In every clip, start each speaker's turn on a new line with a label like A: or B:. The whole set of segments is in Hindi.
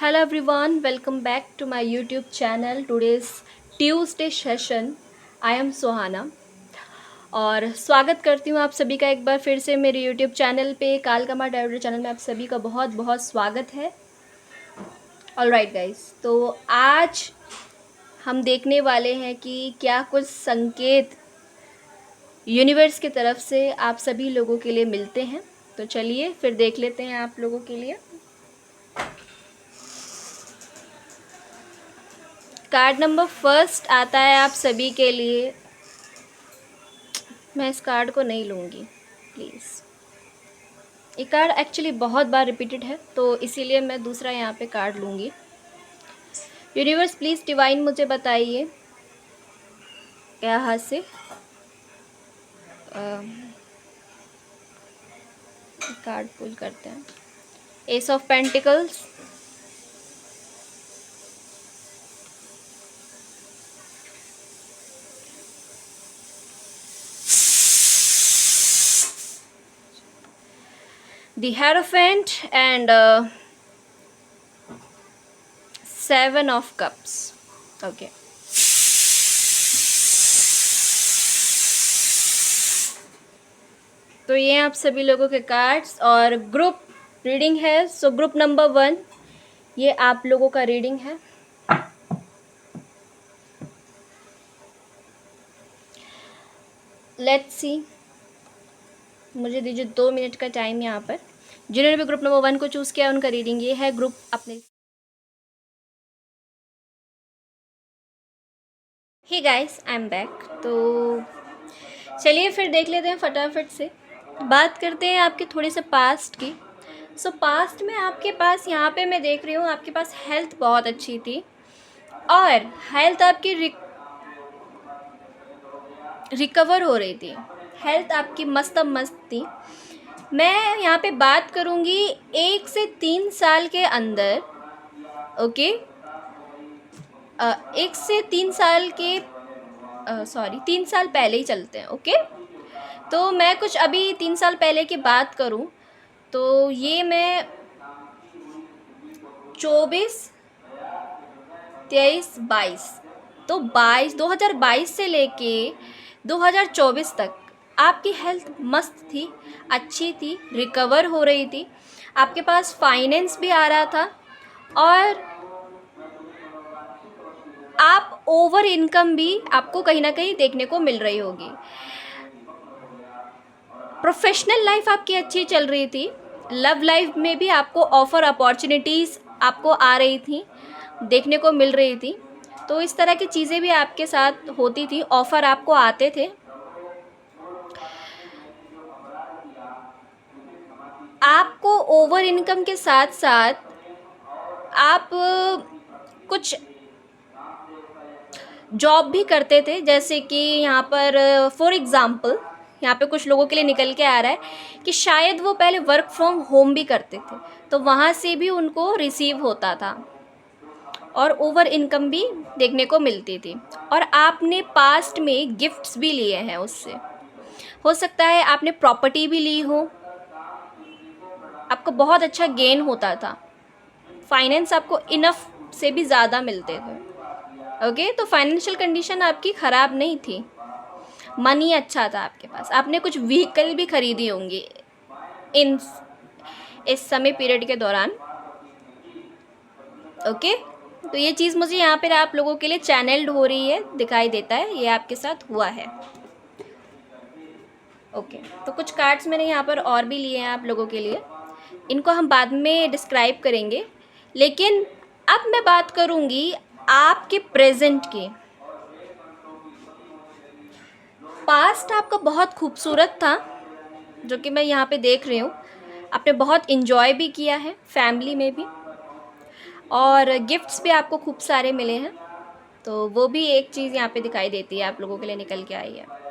A: Hello everyone, welcome back to my YouTube channel. Today's Tuesday session. I am Sohana और स्वागत करती हूँ आप सभी का एक बार फिर से मेरे YouTube चैनल पे कालकमा डायरी चैनल में आप सभी का बहुत बहुत स्वागत है। ऑलराइट गाइस, तो आज हम देखने वाले हैं कि क्या कुछ संकेत यूनिवर्स की तरफ से आप सभी लोगों के लिए मिलते हैं। तो चलिए फिर देख लेते हैं आप लोगों के लिए। कार्ड नंबर फर्स्ट आता है आप सभी के लिए। मैं इस कार्ड को नहीं लूँगी प्लीज़। ये कार्ड एक्चुअली बहुत बार रिपीटेड है तो इसीलिए मैं दूसरा यहाँ पे कार्ड लूँगी। यूनिवर्स प्लीज़ डिवाइन मुझे बताइए क्या हाथ से कार्ड पुल करते हैं। S of pentacles, the Hierophant and Seven of Cups. Okay. तो ये आप सभी लोगों के कार्ड्स और ग्रुप रीडिंग है। सो ग्रुप नंबर 1 ये आप लोगों का रीडिंग है। लेट्स सी, मुझे दीजिए 2 मिनट का टाइम यहाँ पर। जिन्होंने भी ग्रुप नंबर 1 को चूज़ किया उनका रीडिंग ये है। ग्रुप अपने hey guys, I am back. तो चलिए फिर देख लेते हैं, फटाफट से बात करते हैं आपके थोड़े से पास्ट की। सो पास्ट में आपके पास यहाँ पे मैं देख रही हूँ आपके पास हेल्थ बहुत अच्छी थी और हेल्थ आपकी रिकवर हो रही थी। हेल्थ आपकी मस्त थी। मैं यहाँ पे बात करूँगी 1 से 3 साल के अंदर। ओके, 1 से 3 साल के 3 साल पहले ही चलते हैं। ओके, तो मैं कुछ अभी 3 साल पहले की बात करूं तो ये मैं 24, 23, 22, तो 2022 से लेके 2024 तक आपकी हेल्थ मस्त थी, अच्छी थी, रिकवर हो रही थी। आपके पास फाइनेंस भी आ रहा था और आप ओवर इनकम भी आपको कहीं ना कहीं देखने को मिल रही होगी। प्रोफेशनल लाइफ आपकी अच्छी चल रही थी। लव लाइफ में भी आपको ऑफ़र अपॉर्चुनिटीज़ आपको आ रही थी, देखने को मिल रही थी। तो इस तरह की चीज़ें भी आपके साथ होती थी, ऑफ़र आपको आते थे। आपको ओवर इनकम के साथ साथ आप कुछ जॉब भी करते थे, जैसे कि यहाँ पर फॉर एग्ज़ाम्पल यहाँ पे कुछ लोगों के लिए निकल के आ रहा है कि शायद वो पहले वर्क फ्रॉम होम भी करते थे तो वहाँ से भी उनको रिसीव होता था और ओवर इनकम भी देखने को मिलती थी। और आपने पास्ट में गिफ्ट्स भी लिए हैं उससे। हो सकता है आपने प्रॉपर्टी भी ली हो, आपको बहुत अच्छा गेन होता था, फाइनेंस आपको इनफ से भी ज़्यादा मिलते थे। ओके, तो फाइनेंशियल कंडीशन आपकी ख़राब नहीं थी, मनी अच्छा था आपके पास। आपने कुछ व्हीकल भी खरीदी होंगी इस समय पीरियड के दौरान। ओके, तो ये चीज़ मुझे यहाँ पर आप लोगों के लिए चैनल्ड हो रही है, दिखाई देता है ये आपके साथ हुआ है। ओके, तो कुछ कार्ड्स मैंने यहाँ पर और भी लिए हैं आप लोगों के लिए, इनको हम बाद में डिस्क्राइब करेंगे। लेकिन अब मैं बात करूँगी आपके प्रेजेंट की। पास्ट आपका बहुत खूबसूरत था, जो कि मैं यहाँ पे देख रही हूँ। आपने बहुत इन्जॉय भी किया है फैमिली में भी, और गिफ्ट्स भी आपको खूब सारे मिले हैं। तो वो भी एक चीज़ यहाँ पे दिखाई देती है, आप लोगों के लिए निकल के आई है।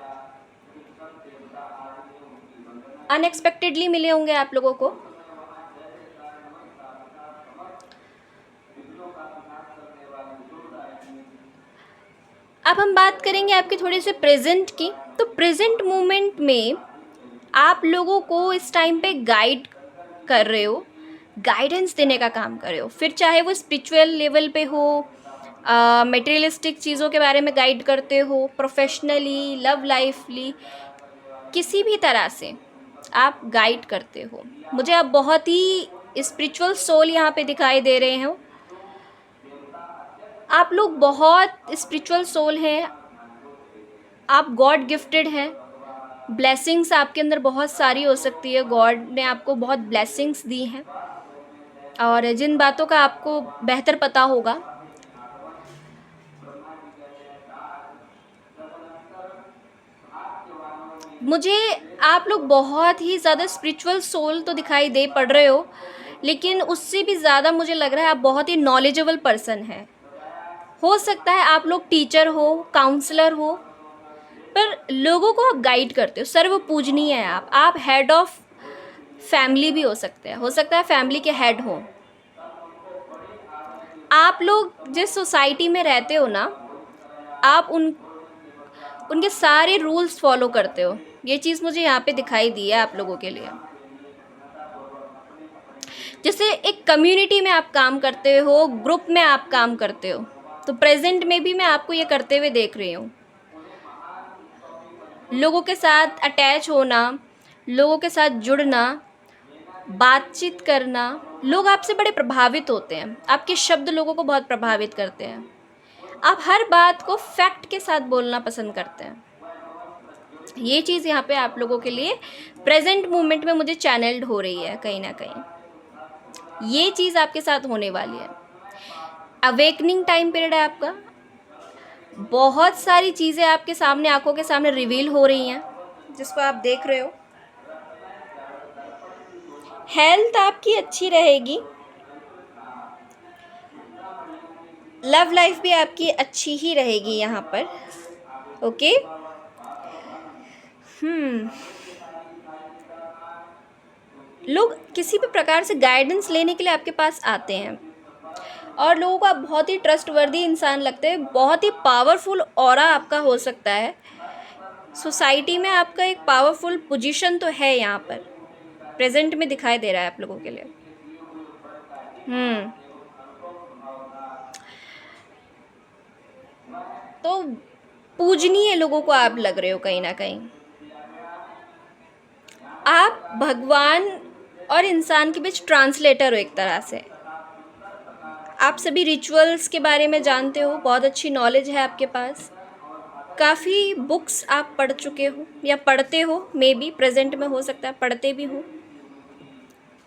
A: अनएक्सपेक्टेडली मिले होंगे आप लोगों को। अब हम बात करेंगे आपके थोड़े से प्रेजेंट की। तो प्रेजेंट मोमेंट में आप लोगों को इस टाइम पे गाइड कर रहे हो गाइडेंस देने का काम कर रहे हो, फिर चाहे वो स्पिरिचुअल लेवल पे हो, मटेरियलिस्टिक चीज़ों के बारे में गाइड करते हो, प्रोफेशनली, लव लाइफली, किसी भी तरह से आप गाइड करते हो। मुझे आप बहुत ही स्पिरिचुअल सोल यहाँ पे दिखाई दे रहे हो। आप लोग बहुत स्पिरिचुअल सोल हैं, आप गॉड गिफ्टेड हैं। ब्लेसिंग्स आपके अंदर बहुत सारी हो सकती है, गॉड ने आपको बहुत ब्लेसिंग्स दी हैं, और जिन बातों का आपको बेहतर पता होगा। मुझे आप लोग बहुत ही ज़्यादा स्पिरिचुअल सोल तो दिखाई दे पड़ रहे हो, लेकिन उससे भी ज़्यादा मुझे लग रहा है आप बहुत ही नॉलेजेबल पर्सन हैं। हो सकता है आप लोग टीचर हो, काउंसलर हो, पर लोगों को आप गाइड करते हो, सर्व पूजनीय है आप हेड ऑफ फैमिली भी हो सकते हैं, हो सकता है फैमिली के हेड हो। आप लोग जिस सोसाइटी में रहते हो ना, आप उनके सारे रूल्स फॉलो करते हो। ये चीज़ मुझे यहाँ पे दिखाई दी है आप लोगों के लिए। जैसे एक कम्युनिटी में आप काम करते हो, ग्रुप में आप काम करते हो, तो प्रेजेंट में भी मैं आपको ये करते हुए देख रही हूँ। लोगों के साथ अटैच होना, लोगों के साथ जुड़ना, बातचीत करना, लोग आपसे बड़े प्रभावित होते हैं, आपके शब्द लोगों को बहुत प्रभावित करते हैं। आप हर बात को फैक्ट के साथ बोलना पसंद करते हैं। ये चीज़ यहाँ पे आप लोगों के लिए प्रेजेंट मोमेंट में मुझे चैनल्ड हो रही है कहीं ना कहीं। ये चीज़ आपके साथ होने वाली है। अवेकनिंग टाइम पीरियड है आपका। बहुत सारी चीज़ें आपके सामने, आंखों के सामने रिवील हो रही हैं, जिसको आप देख रहे हो। हेल्थ आपकी अच्छी रहेगी, लव लाइफ भी आपकी अच्छी ही रहेगी यहाँ पर। ओके। लोग किसी भी प्रकार से गाइडेंस लेने के लिए आपके पास आते हैं, और लोगों को आप बहुत ही ट्रस्टवर्दी इंसान लगते हैं। बहुत ही पावरफुल ऑरा आपका हो सकता है, सोसाइटी में आपका एक पावरफुल पोजीशन तो है यहाँ पर, प्रेजेंट में दिखाई दे रहा है आप लोगों के लिए। तो पूजनीय लोगों को आप लग रहे हो कहीं ना कहीं। आप भगवान और इंसान के बीच ट्रांसलेटर हो एक तरह से। आप सभी रिचुअल्स के बारे में जानते हो, बहुत अच्छी नॉलेज है आपके पास। काफ़ी बुक्स आप पढ़ चुके हो या पढ़ते हो, मे बी प्रेजेंट में हो सकता है पढ़ते भी हो,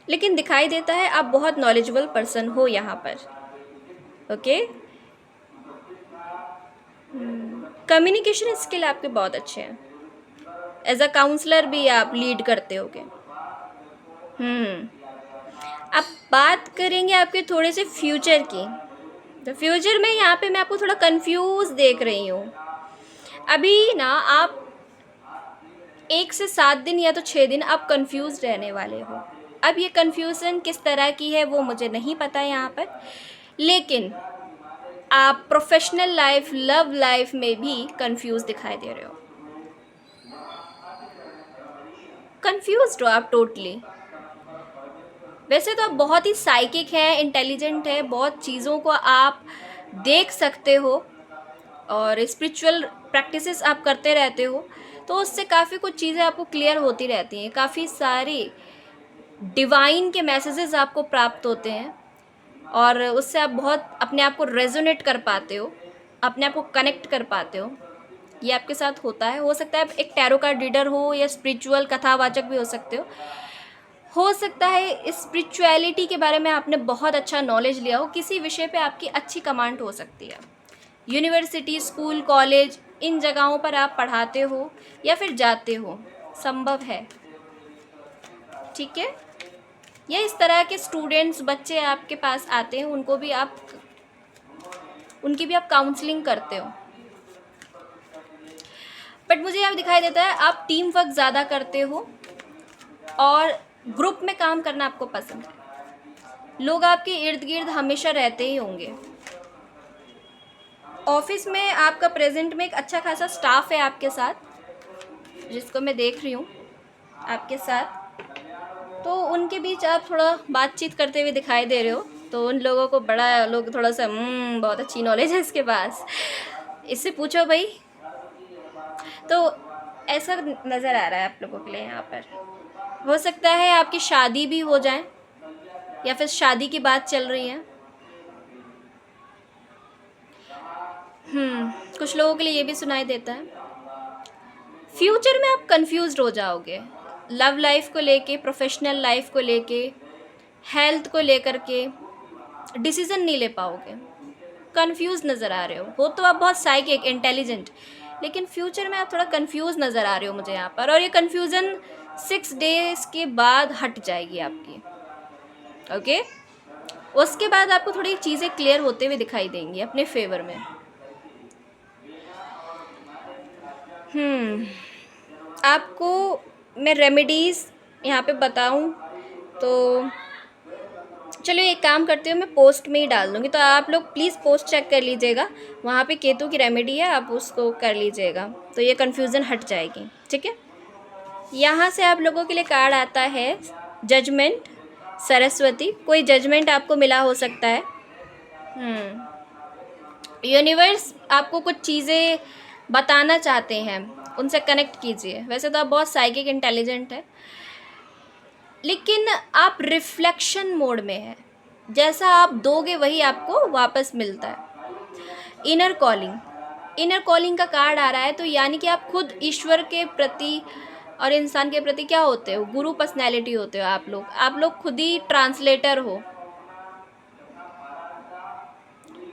A: लेकिन दिखाई देता है आप बहुत नॉलेजेबल पर्सन हो यहाँ पर। ओके। कम्युनिकेशन स्किल आपके बहुत अच्छे हैं। एज अ काउंसलर भी आप लीड करते होगे। अब बात करेंगे आपके थोड़े से फ्यूचर की। तो फ्यूचर में यहाँ पे मैं आपको थोड़ा कंफ्यूज देख रही हूँ। अभी ना आप 1 से 7 दिन या तो 6 दिन आप कंफ्यूज रहने वाले हो। अब ये कंफ्यूजन किस तरह की है वो मुझे नहीं पता यहाँ पर, लेकिन आप प्रोफेशनल लाइफ, लव लाइफ में भी कंफ्यूज दिखाई दे रहे हो। कंफ्यूज्ड हो आप टोटली। वैसे तो आप बहुत ही साइकिक है, इंटेलिजेंट है, बहुत चीज़ों को आप देख सकते हो, और स्पिरिचुअल प्रैक्टिसेस आप करते रहते हो, तो उससे काफ़ी कुछ चीज़ें आपको क्लियर होती रहती हैं। काफ़ी सारी डिवाइन के मैसेजेस आपको प्राप्त होते हैं, और उससे आप बहुत अपने आप को रेजोनेट कर पाते हो, अपने आप को कनेक्ट कर पाते हो। ये आपके साथ होता है। हो सकता है आप एक टैरो कार्ड रीडर हो, या स्पिरिचुअल कथावाचक भी हो सकते हो सकता है स्पिरिचुअलिटी के बारे में आपने बहुत अच्छा नॉलेज लिया हो, किसी विषय पे आपकी अच्छी कमांड हो सकती है। यूनिवर्सिटी, स्कूल, कॉलेज, इन जगहों पर आप पढ़ाते हो या फिर जाते हो, संभव है। ठीक है। या इस तरह के स्टूडेंट्स, बच्चे आपके पास आते हैं, उनकी भी आप काउंसलिंग करते हो। बट मुझे यहाँ दिखाई देता है आप टीम वर्क ज़्यादा करते हो, और ग्रुप में काम करना आपको पसंद है। लोग आपके इर्द गिर्द हमेशा रहते ही होंगे। ऑफिस में आपका प्रेजेंट में एक अच्छा खासा स्टाफ है आपके साथ, जिसको मैं देख रही हूँ आपके साथ। तो उनके बीच आप थोड़ा बातचीत करते हुए दिखाई दे रहे हो, तो उन लोगों को बड़ा लोग थोड़ा सा बहुत अच्छी नॉलेज है इसके पास, इससे पूछो भाई। तो ऐसा नज़र आ रहा है आप लोगों के लिए यहाँ पर। हो सकता है आपकी शादी भी हो जाए, या फिर शादी की बात चल रही है। कुछ लोगों के लिए ये भी सुनाई देता है। फ्यूचर में आप कंफ्यूज्ड हो जाओगे, लव लाइफ को लेके, प्रोफेशनल लाइफ को लेके, हेल्थ को लेकर के डिसीज़न नहीं ले पाओगे, कंफ्यूज नज़र आ रहे हो तो आप बहुत साइकिक इंटेलिजेंट, लेकिन फ्यूचर में आप थोड़ा कंफ्यूज नज़र आ रहे हो मुझे यहाँ पर। और ये कन्फ्यूज़न 6 डेज़ के बाद हट जाएगी आपकी, ओके। उसके बाद आपको थोड़ी चीज़ें क्लियर होते हुए दिखाई देंगी अपने फेवर में। आपको मैं रेमेडीज़ यहाँ पे बताऊँ तो चलो एक काम करती हूँ, मैं पोस्ट में ही डाल दूँगी, तो आप लोग प्लीज़ पोस्ट चेक कर लीजिएगा, वहाँ पे केतु की रेमेडी है, आप उसको कर लीजिएगा, तो ये कन्फ्यूज़न हट जाएगी, ठीक है। यहाँ से आप लोगों के लिए कार्ड आता है जजमेंट, सरस्वती। कोई जजमेंट आपको मिला हो सकता है। यूनिवर्स आपको कुछ चीज़ें बताना चाहते हैं, उनसे कनेक्ट कीजिए। वैसे तो आप बहुत साइकिक इंटेलिजेंट है, लेकिन आप रिफ्लेक्शन मोड में है, जैसा आप दोगे वही आपको वापस मिलता है। इनर कॉलिंग का कार्ड आ रहा है, तो यानी कि आप खुद ईश्वर के प्रति और इंसान के प्रति क्या होते हो, गुरु पर्सनैलिटी होते हो आप लोग खुद ही ट्रांसलेटर हो,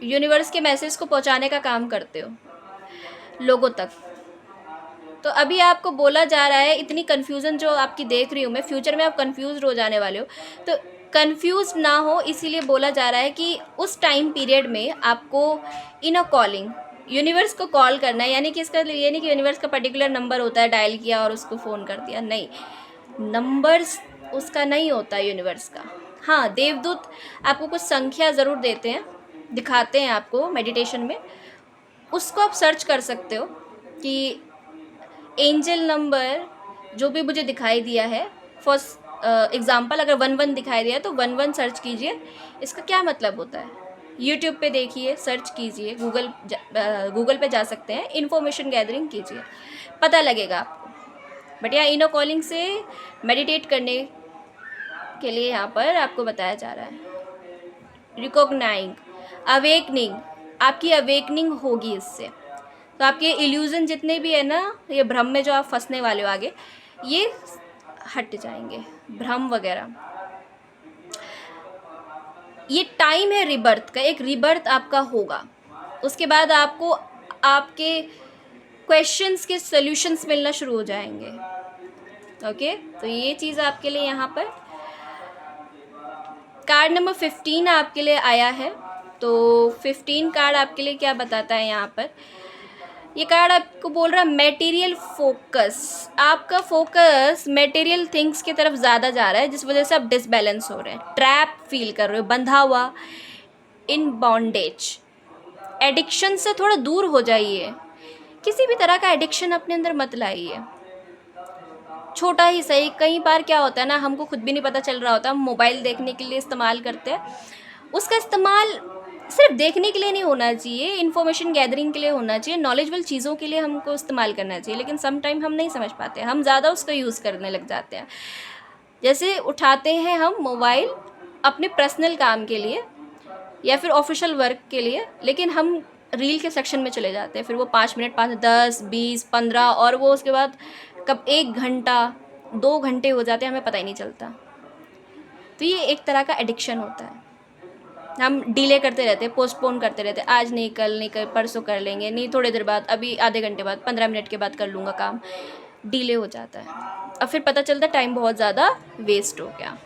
A: यूनिवर्स के मैसेज को पहुंचाने का काम करते हो लोगों तक। तो अभी आपको बोला जा रहा है, इतनी कन्फ्यूज़न जो आपकी देख रही हूँ मैं, फ्यूचर में आप कन्फ्यूज़ हो जाने वाले हो, तो कन्फ्यूज़ ना हो इसीलिए बोला जा रहा है कि उस टाइम पीरियड में आपको इनर कॉलिंग, यूनिवर्स को कॉल करना है। यानी कि इसका ये नहीं कि यूनिवर्स का पर्टिकुलर नंबर होता है, डायल किया और उसको फ़ोन कर दिया, नहीं, नंबर्स उसका नहीं होता यूनिवर्स का। हाँ, देवदूत आपको कुछ संख्या ज़रूर देते हैं, दिखाते हैं आपको मेडिटेशन में, उसको आप सर्च कर सकते हो कि एंजल नंबर जो भी मुझे दिखाई दिया है, फॉर एग्ज़ाम्पल अगर 11 दिखाई दिया है तो 11 सर्च कीजिए, इसका क्या मतलब होता है। यूट्यूब पे देखिए, सर्च कीजिए, गूगल पे जा सकते हैं, इन्फॉर्मेशन गैदरिंग कीजिए, पता लगेगा आपको। बट यहाँ इनो कॉलिंग से मेडिटेट करने के लिए यहाँ पर आपको बताया जा रहा है। रिकॉग्नाइंग, अवेकनिंग, आपकी अवेकनिंग होगी इससे, तो आपके इल्यूज़न जितने भी है ना, ये भ्रम में जो आप फंसने वाले हो आगे, ये हट जाएंगे, भ्रम वगैरह। ये टाइम है रिबर्थ का, एक रिबर्थ आपका होगा, उसके बाद आपको आपके क्वेश्चंस के सॉल्यूशंस मिलना शुरू हो जाएंगे, ओके। तो ये चीज़ आपके लिए यहाँ पर कार्ड नंबर 15 आपके लिए आया है। तो 15 कार्ड आपके लिए क्या बताता है यहाँ पर, ये कार्ड आपको बोल रहा है मटेरियल फोकस, आपका फोकस मटेरियल थिंग्स की तरफ ज़्यादा जा रहा है, जिस वजह से आप डिसबैलेंस हो रहे हैं, ट्रैप फील कर रहे हो, बंधा हुआ, इन बॉन्डेज। एडिक्शन से थोड़ा दूर हो जाइए, किसी भी तरह का एडिक्शन अपने अंदर मत लाइए, छोटा ही सही। कई बार क्या होता है ना, हमको खुद भी नहीं पता चल रहा होता, हम मोबाइल देखने के लिए इस्तेमाल करते हैं, उसका इस्तेमाल सिर्फ देखने के लिए नहीं होना चाहिए, इन्फॉर्मेशन गैदरिंग के लिए होना चाहिए, नॉलेजबल चीज़ों के लिए हमको इस्तेमाल करना चाहिए। लेकिन सम टाइम हम नहीं समझ पाते, हम ज़्यादा उसका यूज़ करने लग जाते हैं। जैसे उठाते हैं हम मोबाइल अपने पर्सनल काम के लिए या फिर ऑफिशियल वर्क के लिए, लेकिन हम रील के सेक्शन में चले जाते हैं, फिर वो 5 मिनट 5 10 20 15 और वो उसके बाद कब 1 घंटा 2 घंटे हो जाते हैं, हमें पता ही नहीं चलता। तो ये एक तरह का एडिक्शन होता है, हम डिले करते रहते हैं, पोस्टपोन करते रहते हैं, आज नहीं, कल नहीं, कल परसों कर लेंगे, नहीं थोड़ी देर बाद, अभी आधे घंटे बाद, 15 मिनट के बाद कर लूँगा काम, डिले हो जाता है, और फिर पता चलता है टाइम बहुत ज़्यादा वेस्ट हो गया।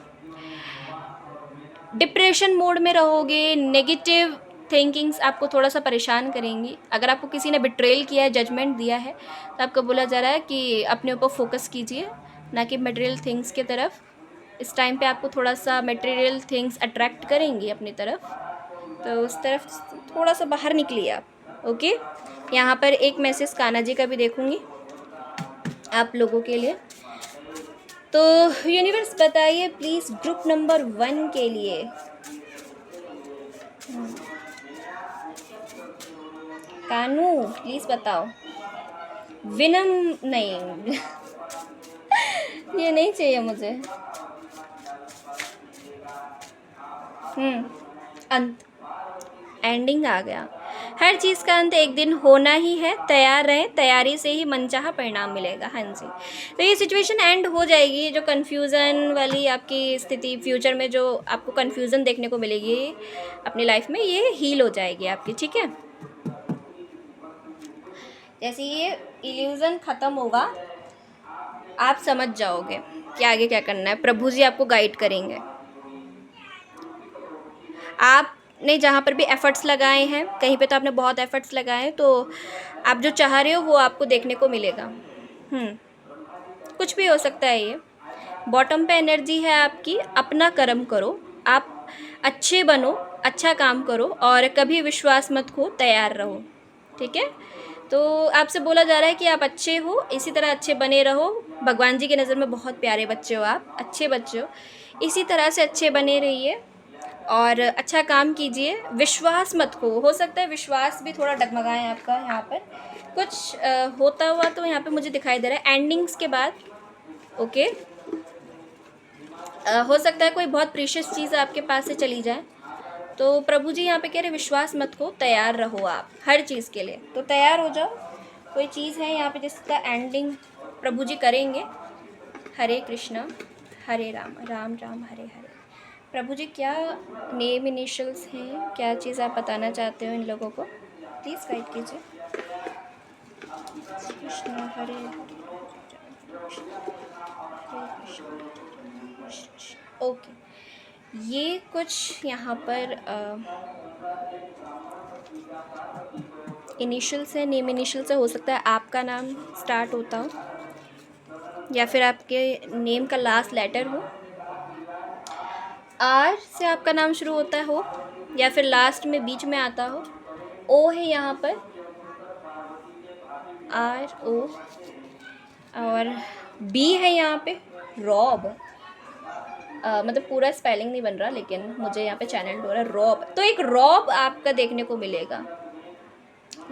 A: डिप्रेशन मोड में रहोगे, नेगेटिव थिंकिंग्स आपको थोड़ा सा परेशान करेंगी। अगर आपको किसी ने बिट्रेल किया है, जजमेंट दिया है, तो आपको बोला जा रहा है कि अपने ऊपर फोकस कीजिए, ना कि मटेरियल थिंग्स की तरफ। इस टाइम पे आपको थोड़ा सा मटेरियल थिंग्स अट्रैक्ट करेंगी अपनी तरफ, तो उस तरफ थोड़ा सा बाहर निकलिए आप, ओके। यहाँ पर एक मैसेज कान्हा जी का भी देखूँगी आप लोगों के लिए। तो यूनिवर्स बताइए प्लीज़ ग्रुप नंबर 1 के लिए। कानू प्लीज़ बताओ। विनम नहीं ये नहीं चाहिए मुझे। अंत, एंडिंग आ गया। हर चीज़ का अंत एक दिन होना ही है, तैयार रहें, तैयारी से ही मनचाहा परिणाम मिलेगा। हाँ जी, तो ये सिचुएशन एंड हो जाएगी। जो कन्फ्यूज़न वाली आपकी स्थिति, फ्यूचर में जो आपको कन्फ्यूज़न देखने को मिलेगी अपनी लाइफ में, ये हील हो जाएगी आपकी, ठीक है। जैसे ये इल्यूज़न ख़त्म होगा, आप समझ जाओगे कि आगे क्या करना है। प्रभु जी आपको गाइड करेंगे। आपने जहाँ पर भी एफ़र्ट्स लगाए हैं, कहीं पे तो आपने बहुत एफ़र्ट्स लगाए हैं, तो आप जो चाह रहे हो वो आपको देखने को मिलेगा। कुछ भी हो सकता है ये। बॉटम पे एनर्जी है आपकी, अपना कर्म करो, आप अच्छे बनो, अच्छा काम करो और कभी विश्वास मत खो, तैयार रहो, ठीक है। तो आपसे बोला जा रहा है कि आप अच्छे हो, इसी तरह अच्छे बने रहो। भगवान जी की नज़र में बहुत प्यारे बच्चे हो, आप अच्छे बच्चे हो, इसी तरह से अच्छे बने रहिए और अच्छा काम कीजिए। विश्वास मत खो। हो सकता है विश्वास भी थोड़ा डगमगाए आपका यहाँ पर कुछ होता हुआ, तो यहाँ पे मुझे दिखाई दे रहा है एंडिंग्स के बाद। ओके, हो सकता है कोई बहुत प्रीशियस चीज़ आपके पास से चली जाए, तो प्रभु जी यहाँ पे कह रहे विश्वास मत खो, तैयार रहो आप हर चीज़ के लिए। तो तैयार हो जाओ। कोई चीज़ है यहाँ पे जिसका एंडिंग प्रभु जी करेंगे। हरे कृष्णा हरे राम राम राम हरे हरे। प्रभु जी क्या नेम इनिशियल्स हैं, क्या चीज़ आप बताना चाहते हो इन लोगों को, प्लीज़ गाइड कीजिए। कृष्णा हरे ओके, ये कुछ यहाँ पर इनिशियल से, नेम इनिशियल से हो सकता है आपका नाम स्टार्ट होता हो या फिर आपके नेम का लास्ट लेटर हो। आर से आपका नाम शुरू होता हो या फिर लास्ट में बीच में आता हो। ओ है यहाँ पर, आर ओ, और बी है यहाँ पे रॉब। मतलब पूरा स्पेलिंग नहीं बन रहा, लेकिन मुझे यहाँ पे चैनल हो रहा है रॉब। तो एक रॉब आपका देखने को मिलेगा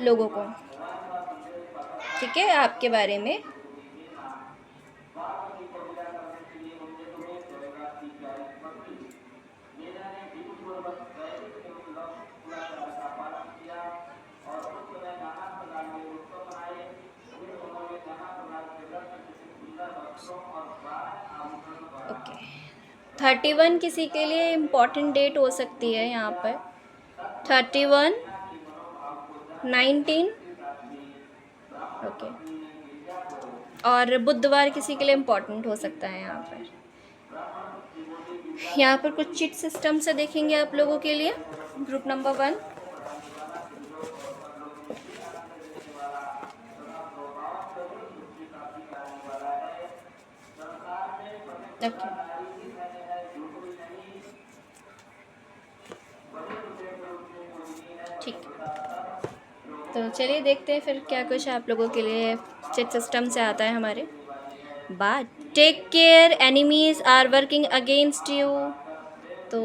A: लोगों को, ठीक है, आपके बारे में। ओके, 31 किसी के लिए इम्पॉर्टेंट डेट हो सकती है यहाँ पर। 31, 19, ओके, और बुधवार किसी के लिए इम्पॉर्टेंट हो सकता है यहाँ पर। यहाँ पर कुछ चिट सिस्टम से देखेंगे आप लोगों के लिए ग्रुप नंबर 1। ओके, ठीक, तो चलिए देखते हैं फिर क्या कुछ आप लोगों के लिए चिट सिस्टम से आता है हमारे। बात take care, enemies are working against you. तो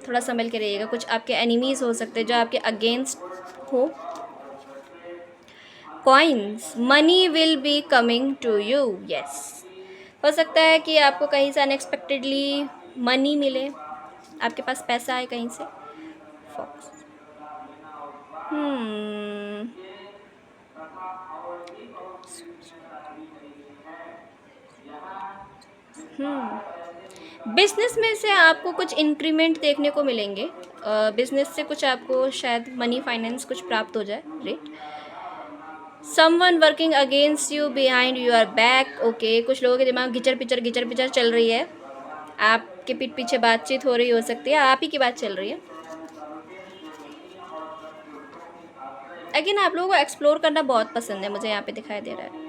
A: थोड़ा संभल के रहिएगा, कुछ आपके एनिमीज़ हो सकते हैं जो आपके अगेंस्ट हो। Coins, money will be coming to you, yes. हो सकता है कि आपको कहीं से अनएक्सपेक्टेडली मनी मिले, आपके पास पैसा आए कहीं से। फॉक्स, बिजनेस में से आपको कुछ इंक्रीमेंट देखने को मिलेंगे। बिजनेस से कुछ आपको शायद मनी फाइनेंस कुछ प्राप्त हो जाए, right. Someone working against you behind your back, okay, कुछ लोगों के दिमाग घिचर पिचर चल रही है, आपके पीठ पीछे बातचीत हो रही हो सकती है, आप ही की बात चल रही है। अगेन आप लोगों को एक्सप्लोर करना बहुत पसंद है, मुझे यहाँ पे दिखाई दे रहा है।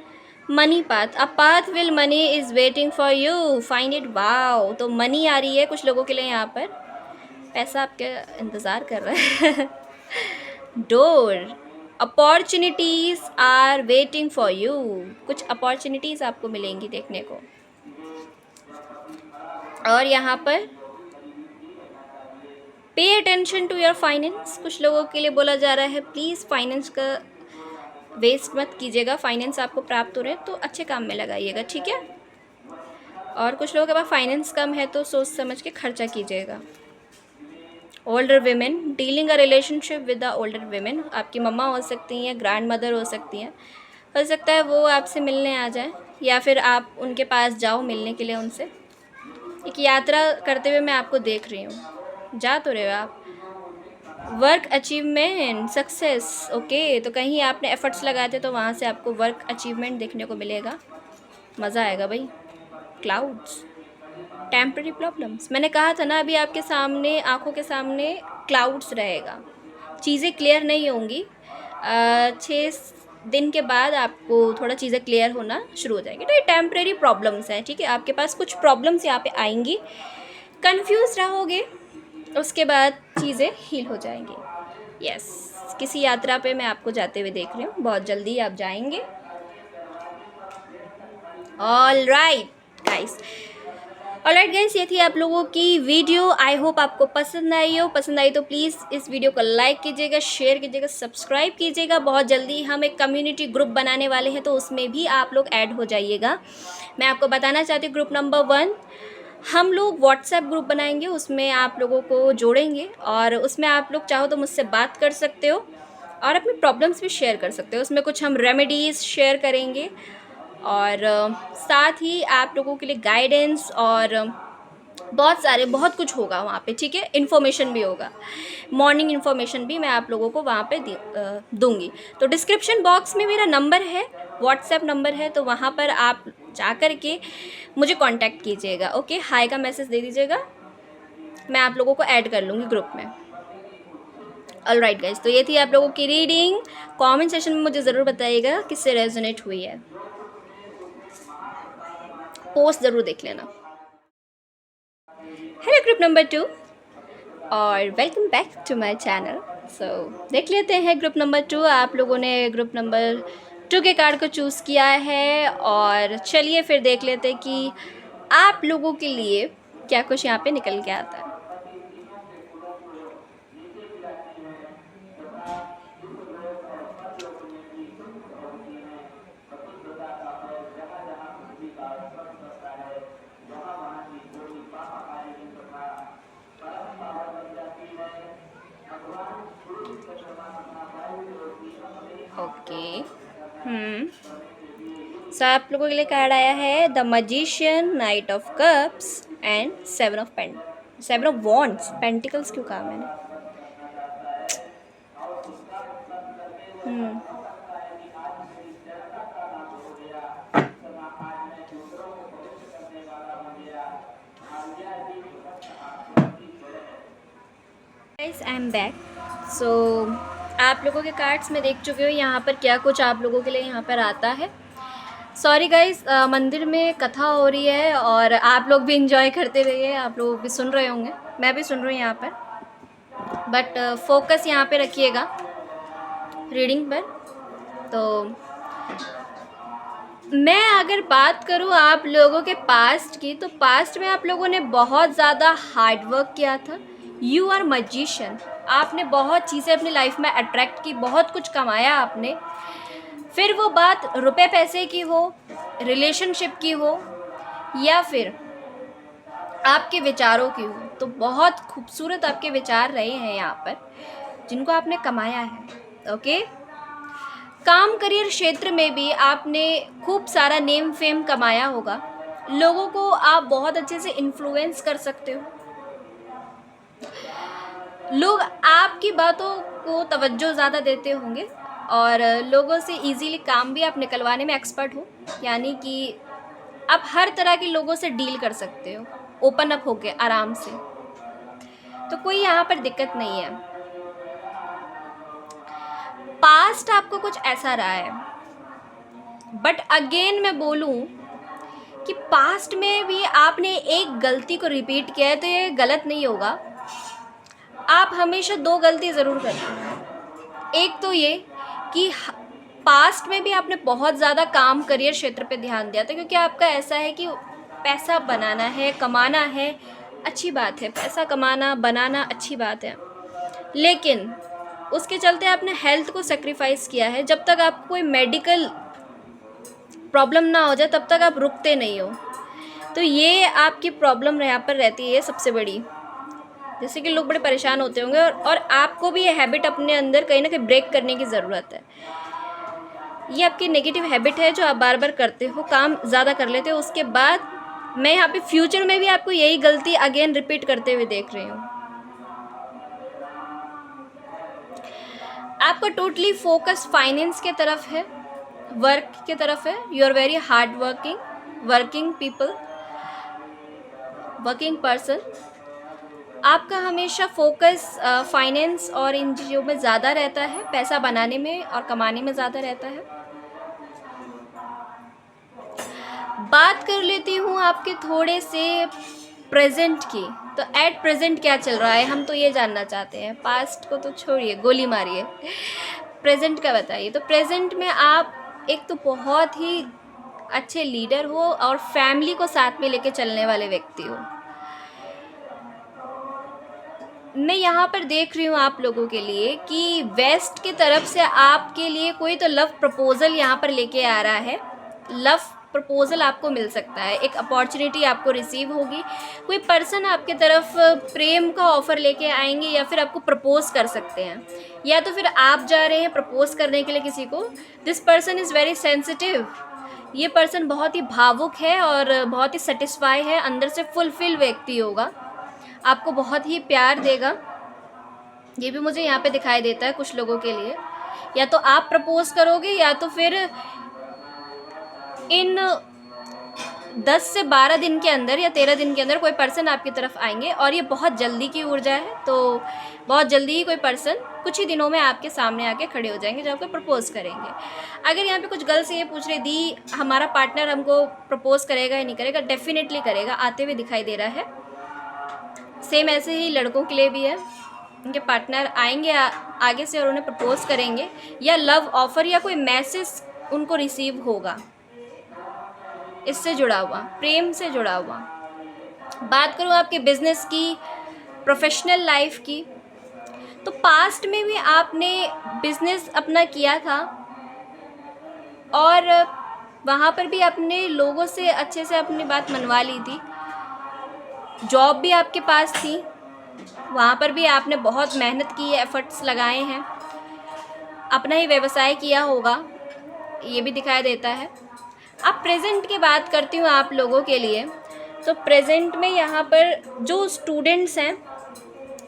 A: Money path, a path will money is waiting for you, find it, wow. तो मनी आ रही है कुछ लोगों के लिए, यहाँ पर पैसा आपके इंतज़ार कर रहा है। Door, opportunities are waiting for you, कुछ अपॉर्चुनिटीज़ आपको मिलेंगी देखने को। और यहाँ पर pay attention to your finance, कुछ लोगों के लिए बोला जा रहा है प्लीज़ फाइनेंस का वेस्ट मत कीजिएगा, फाइनेंस आपको प्राप्त हो रहे हैं तो अच्छे काम में लगाइएगा, ठीक है। और कुछ लोगों के पास फाइनेंस कम है तो सोच समझ के खर्चा कीजिएगा। Older women, dealing a relationship with the older women, आपकी मम्मा हो सकती हैं, ग्रैंड मदर हो सकती हैं, हो सकता है वो आपसे मिलने आ जाए या फिर आप उनके पास जाओ मिलने के लिए उनसे। एक यात्रा करते हुए मैं आपको देख रही हूँ, जा तो रहे हो आप। वर्क अचीवमेंट सक्सेस, ओके, तो कहीं आपने एफर्ट्स लगाए थे तो वहाँ से आपको वर्क अचीवमेंट देखने को मिलेगा, मज़ा आएगा भाई। क्लाउड्स, टेम्पररी प्रॉब्लम्स, मैंने कहा था ना अभी आपके सामने, आंखों के सामने क्लाउड्स रहेगा, चीज़ें क्लियर नहीं होंगी। 6 दिन के बाद आपको थोड़ा चीज़ें क्लियर होना शुरू हो जाएंगी। तो ये टेम्परेरी प्रॉब्लम्स हैं, ठीक है। आपके पास कुछ प्रॉब्लम्स यहाँ पे आएंगी, कंफ्यूज रहोगे, उसके बाद चीज़ें हील हो जाएंगी। यस, किसी यात्रा पे मैं आपको जाते हुए देख रही हूँ, बहुत जल्दी आप जाएंगे। All right guys, alright guys, ये थी आप लोगों की वीडियो। आई होप आपको पसंद आई हो। पसंद आई तो प्लीज़ इस वीडियो को लाइक कीजिएगा, शेयर कीजिएगा, सब्सक्राइब कीजिएगा। बहुत जल्दी हम एक कम्युनिटी ग्रुप बनाने वाले हैं तो उसमें भी आप लोग ऐड हो जाइएगा। मैं आपको बताना चाहती हूँ, ग्रुप नंबर 1 हम लोग व्हाट्सएप ग्रुप बनाएंगे, उसमें आप लोगों को जोड़ेंगे और उसमें आप लोग चाहो तो मुझसे बात कर सकते हो और अपनी प्रॉब्लम्स भी शेयर कर सकते हो। उसमें कुछ हम रेमेडीज़ शेयर करेंगे और साथ ही आप लोगों के लिए गाइडेंस और बहुत कुछ होगा वहाँ पे, ठीक है। इन्फॉर्मेशन भी होगा, मॉर्निंग इन्फॉर्मेशन भी मैं आप लोगों को वहाँ पे दूंगी। तो डिस्क्रिप्शन बॉक्स में मेरा नंबर है, व्हाट्सएप नंबर है, तो वहाँ पर आप जा कर के मुझे कांटेक्ट कीजिएगा, ओके। हाय का मैसेज दे दीजिएगा, मैं आप लोगों को ऐड कर लूँगी ग्रुप में। ऑलराइट गाइज, तो ये थी आप लोगों की रीडिंग। कमेंट सेशन में मुझे ज़रूर बताइएगा किससे रेजोनेट हुई है, पोस्ट ज़रूर देख लेना। हेलो ग्रुप नंबर 2 और welcome back to my channel. So देख लेते हैं ग्रुप नंबर 2। आप लोगों ने ग्रुप नंबर 2 के कार्ड को चूज़ किया है और चलिए फिर देख लेते हैं कि आप लोगों के लिए क्या कुछ यहाँ पे निकल के आता है। ओके, सो आप लोगों के लिए कार्ड आया है the magician, knight of cups and 7 of wands. Pentacles क्यों कहा मैंने? Guys I am back. So आप लोगों के कार्ड्स में देख चुके हो यहाँ पर क्या कुछ आप लोगों के लिए यहाँ पर आता है। सॉरी गाइस, मंदिर में कथा हो रही है और आप लोग भी इंजॉय करते रहिए, आप लोग भी सुन रहे होंगे, मैं भी सुन रही हूँ यहाँ पर, बट फोकस यहाँ पे रखिएगा रीडिंग पर। तो मैं अगर बात करूँ आप लोगों के पास्ट की, तो पास्ट में आप लोगों ने बहुत ज़्यादा हार्ड वर्क किया था। यू आर मैजिशियन, आपने बहुत चीज़ें अपनी लाइफ में अट्रैक्ट की, बहुत कुछ कमाया आपने, फिर वो बात रुपए पैसे की हो, रिलेशनशिप की हो या फिर आपके विचारों की हो, तो बहुत खूबसूरत आपके विचार रहे हैं यहाँ पर जिनको आपने कमाया है, ओके। काम करियर क्षेत्र में भी आपने खूब सारा नेम फेम कमाया होगा, लोगों को आप बहुत अच्छे से इन्फ्लुएंस कर सकते हो, लोग आपकी बातों को तवज्जो ज़्यादा देते होंगे और लोगों से इजीली काम भी आप निकलवाने में एक्सपर्ट हो, यानी कि आप हर तरह के लोगों से डील कर सकते हो ओपन अप होके आराम से, तो कोई यहाँ पर दिक्कत नहीं है। पास्ट आपको कुछ ऐसा रहा है, बट अगेन मैं बोलूँ कि पास्ट में भी आपने एक गलती को रिपीट किया है तो ये गलत नहीं होगा। आप हमेशा 2 गलती ज़रूर करते हैं। एक तो ये कि पास्ट में भी आपने बहुत ज़्यादा काम करियर क्षेत्र पे ध्यान दिया था, क्योंकि आपका ऐसा है कि पैसा बनाना है, कमाना है, अच्छी बात है, पैसा कमाना बनाना अच्छी बात है, लेकिन उसके चलते आपने हेल्थ को सेक्रीफाइस किया है। जब तक आपको कोई मेडिकल प्रॉब्लम ना हो जाए तब तक आप रुकते नहीं हो। तो ये आपकी प्रॉब्लम यहाँ पर रहती है सबसे बड़ी, जैसे कि लोग बड़े परेशान होते होंगे, और आपको भी ये हैबिट अपने अंदर कहीं ना कहीं ब्रेक करने की ज़रूरत है। ये आपकी नेगेटिव हैबिट है जो आप बार बार करते हो, काम ज़्यादा कर लेते हो, उसके बाद मैं यहाँ पे फ्यूचर में भी आपको यही गलती अगेन रिपीट करते हुए देख रही हूँ। आपका टोटली फोकस फाइनेंस के तरफ है, वर्क के तरफ है। You are very hard working people, working person. आपका हमेशा फोकस फाइनेंस और इन चीज़ों में ज़्यादा रहता है, पैसा बनाने में और कमाने में ज़्यादा रहता है। बात कर लेती हूँ आपके थोड़े से प्रेजेंट की। तो एट प्रेजेंट क्या चल रहा है, हम तो ये जानना चाहते हैं। पास्ट को तो छोड़िए, गोली मारिए, प्रेजेंट का बताइए। तो प्रेजेंट में आप एक तो बहुत ही अच्छे लीडर हो और फैमिली को साथ में लेके चलने वाले व्यक्ति हो। मैं यहाँ पर देख रही हूँ आप लोगों के लिए कि वेस्ट की तरफ से आपके लिए कोई तो लव प्रपोज़ल यहाँ पर लेके आ रहा है। लव प्रपोज़ल आपको मिल सकता है, एक अपॉर्चुनिटी आपको रिसीव होगी। कोई पर्सन आपके तरफ प्रेम का ऑफ़र लेके आएंगे या फिर आपको प्रपोज़ कर सकते हैं, या तो फिर आप जा रहे हैं प्रपोज़ करने के लिए किसी को। This person is very sensitive. ये पर्सन बहुत ही भावुक है और बहुत ही सेटिस्फाई है, अंदर से फुलफिल व्यक्ति होगा, आपको बहुत ही प्यार देगा। ये भी मुझे यहाँ पे दिखाई देता है कुछ लोगों के लिए। या तो आप प्रपोज करोगे या तो फिर इन 10 से 12 दिन के अंदर या 13 दिन के अंदर कोई पर्सन आपकी तरफ आएंगे, और ये बहुत जल्दी की ऊर्जा है। तो बहुत जल्दी ही कोई पर्सन कुछ ही दिनों में आपके सामने आके खड़े हो जाएंगे जो आपको प्रपोज़ करेंगे। अगर यहाँ पे कुछ गर्ल्स ये पूछ रही दी हमारा पार्टनर हमको प्रपोज़ करेगा या नहीं करेगा, डेफिनेटली करेगा, आते हुए दिखाई दे रहा है। सेम ऐसे ही लड़कों के लिए भी है, उनके पार्टनर आएंगे आगे से और उन्हें प्रपोज करेंगे, या लव ऑफ़र या कोई मैसेज उनको रिसीव होगा, इससे जुड़ा हुआ, प्रेम से जुड़ा हुआ। बात करूँ आपके बिजनेस की, प्रोफेशनल लाइफ की, तो पास्ट में भी आपने बिजनेस अपना किया था और वहाँ पर भी अपने लोगों से अच्छे से अपनी बात मनवा ली थी। जॉब भी आपके पास थी, वहाँ पर भी आपने बहुत मेहनत की है, एफर्ट्स लगाए हैं, अपना ही व्यवसाय किया होगा, ये भी दिखाई देता है। अब प्रेजेंट की बात करती हूँ आप लोगों के लिए। तो प्रेजेंट में यहाँ पर जो स्टूडेंट्स हैं,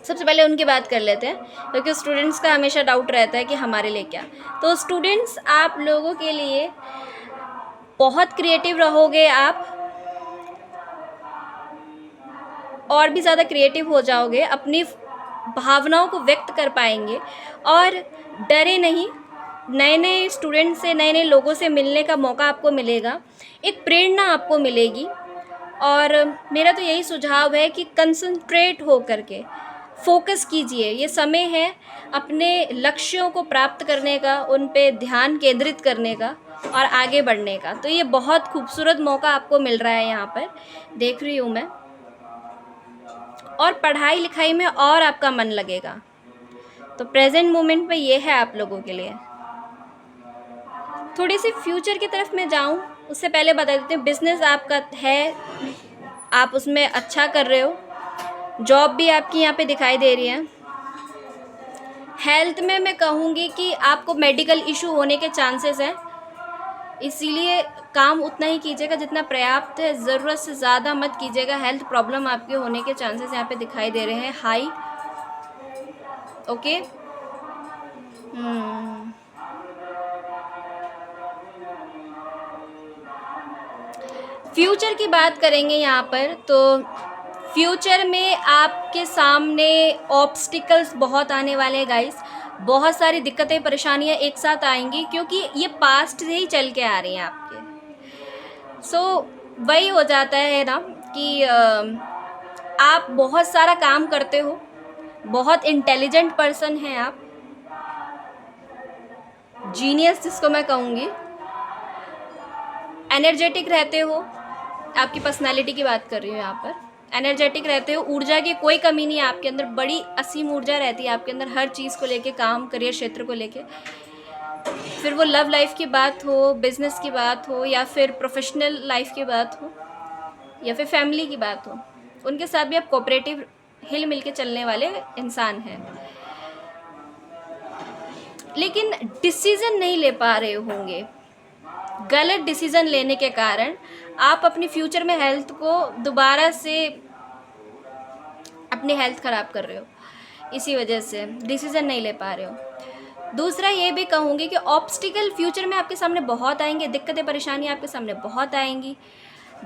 A: सबसे पहले उनकी बात कर लेते हैं, क्योंकि स्टूडेंट्स का हमेशा डाउट रहता है कि हमारे लिए क्या। तो स्टूडेंट्स, आप लोगों के लिए बहुत क्रिएटिव रहोगे आप, और भी ज़्यादा क्रिएटिव हो जाओगे, अपनी भावनाओं को व्यक्त कर पाएंगे और डरे नहीं। नए नए स्टूडेंट से, नए नए लोगों से मिलने का मौका आपको मिलेगा, एक प्रेरणा आपको मिलेगी। और मेरा तो यही सुझाव है कि कंसंट्रेट हो करके फोकस कीजिए। ये समय है अपने लक्ष्यों को प्राप्त करने का, उन पे ध्यान केंद्रित करने का और आगे बढ़ने का। तो ये बहुत खूबसूरत मौका आपको मिल रहा है, यहाँ पर देख रही हूँ मैं। और पढ़ाई लिखाई में और आपका मन लगेगा। तो प्रेजेंट मोमेंट में ये है आप लोगों के लिए। थोड़ी सी फ्यूचर की तरफ मैं जाऊँ उससे पहले बता देती हूँ, बिज़नेस आपका है, आप उसमें अच्छा कर रहे हो, जॉब भी आपकी यहाँ पे दिखाई दे रही है। हेल्थ में मैं कहूँगी कि आपको मेडिकल इशू होने के चांसेस हैं, इसीलिए काम उतना ही कीजिएगा जितना पर्याप्त है, ज़रूरत से ज़्यादा मत कीजिएगा। हेल्थ प्रॉब्लम आपके होने के चांसेस यहाँ पे दिखाई दे रहे हैं हाई। ओके, फ्यूचर की बात करेंगे यहाँ पर। तो फ्यूचर में आपके सामने ऑब्स्टिकल्स बहुत आने वाले हैं गाइस, बहुत सारी दिक्कतें परेशानियाँ एक साथ आएंगी, क्योंकि ये पास्ट से ही चल के आ रही हैं आपके। वही हो जाता है ना कि आप बहुत सारा काम करते हो, बहुत इंटेलिजेंट पर्सन हैं आप, जीनियस जिसको मैं कहूँगी, एनर्जेटिक रहते हो, आपकी पर्सनालिटी की बात कर रही हूँ यहाँ पर। एनर्जेटिक रहते हो, ऊर्जा की कोई कमी नहीं है आपके अंदर, बड़ी असीम ऊर्जा रहती है आपके अंदर हर चीज़ को लेके, काम करियर क्षेत्र को लेके। फिर वो लव लाइफ की बात हो, बिजनेस की बात हो, या फिर प्रोफेशनल लाइफ की बात हो, या फिर फैमिली की बात हो, उनके साथ भी आप कोऑपरेटिव हिल मिल के चलने वाले इंसान हैं। लेकिन डिसीज़न नहीं ले पा रहे होंगे, गलत डिसीज़न लेने के कारण आप अपनी फ्यूचर में हेल्थ को दोबारा से अपनी हेल्थ ख़राब कर रहे हो, इसी वजह से डिसीज़न नहीं ले पा रहे हो। दूसरा ये भी कहूँगी कि ऑब्स्टिकल फ्यूचर में आपके सामने बहुत आएंगे, दिक्कतें परेशानी आपके सामने बहुत आएंगी।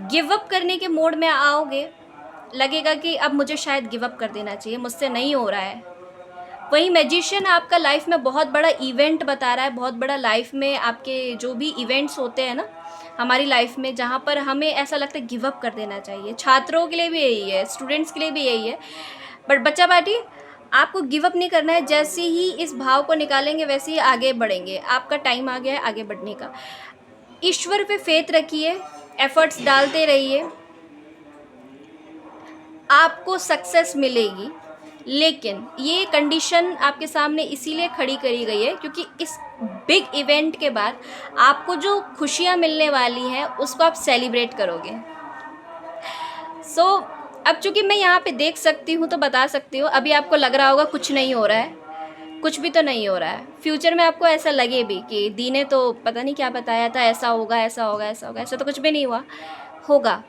A: गिव अप करने के मोड में आओगे, लगेगा कि अब मुझे शायद गिव अप कर देना चाहिए, मुझसे नहीं हो रहा है। वही मैजिशियन आपका लाइफ में बहुत बड़ा इवेंट बता रहा है, बहुत बड़ा लाइफ में आपके जो भी इवेंट्स होते हैं ना हमारी लाइफ में, जहाँ पर हमें ऐसा लगता है गिव अप कर देना चाहिए। छात्रों के लिए भी यही है, स्टूडेंट्स के लिए भी यही है। बट बच्चा पार्टी, आपको गिव अप नहीं करना है। जैसे ही इस भाव को निकालेंगे वैसे ही आगे बढ़ेंगे। आपका टाइम आ गया है आगे बढ़ने का। ईश्वर पे फेथ रखिए, एफर्ट्स डालते रहिए, आपको सक्सेस मिलेगी। लेकिन ये कंडीशन आपके सामने इसीलिए खड़ी करी गई है क्योंकि इस बिग इवेंट के बाद आपको जो खुशियाँ मिलने वाली हैं उसको आप सेलिब्रेट करोगे। सो अब चूँकि मैं यहाँ पे देख सकती हूँ तो बता सकती हूँ। अभी आपको लग रहा होगा कुछ नहीं हो रहा है, कुछ भी तो नहीं हो रहा है। फ्यूचर में आपको ऐसा लगे भी कि दी ने तो पता नहीं क्या बताया था, ऐसा होगा ऐसा होगा ऐसा होगा, ऐसा तो कुछ भी नहीं हुआ, होगा।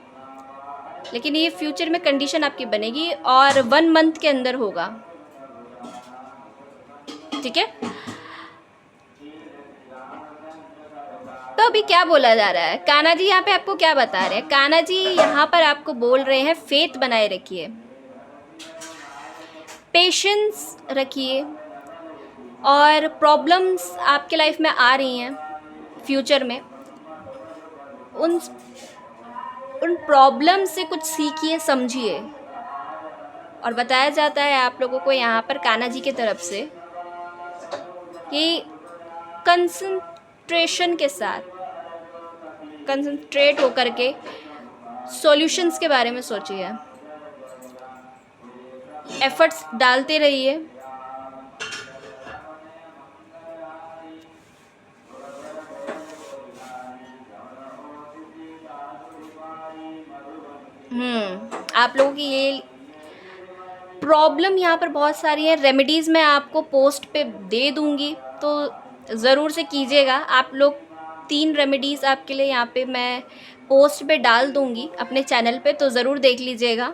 A: लेकिन ये फ्यूचर में कंडीशन आपकी बनेगी और 1 मंथ के अंदर होगा, ठीक है। तो अभी क्या बोला जा रहा है, कान्हा जी यहाँ पे आपको क्या बता रहे हैं? कान्हा जी यहाँ पर आपको बोल रहे हैं फेथ बनाए रखिए, पेशेंस रखिए, और प्रॉब्लम्स आपके लाइफ में आ रही हैं फ्यूचर में, उन प्रॉब्लम से कुछ सीखिए, समझिए। और बताया जाता है आप लोगों को यहाँ पर कान्हा जी की तरफ से कि कंसंट्रेशन के साथ, कंसंट्रेट होकर के सॉल्यूशंस के बारे में सोचिए, एफर्ट्स डालते रहिए। आप लोगों की ये प्रॉब्लम यहाँ पर बहुत सारी है, रेमेडीज़ मैं आपको पोस्ट पे दे दूँगी तो ज़रूर से कीजिएगा। आप लोग 3 रेमेडीज़ आपके लिए यहाँ पे मैं पोस्ट पे डाल दूँगी अपने चैनल पे, तो ज़रूर देख लीजिएगा।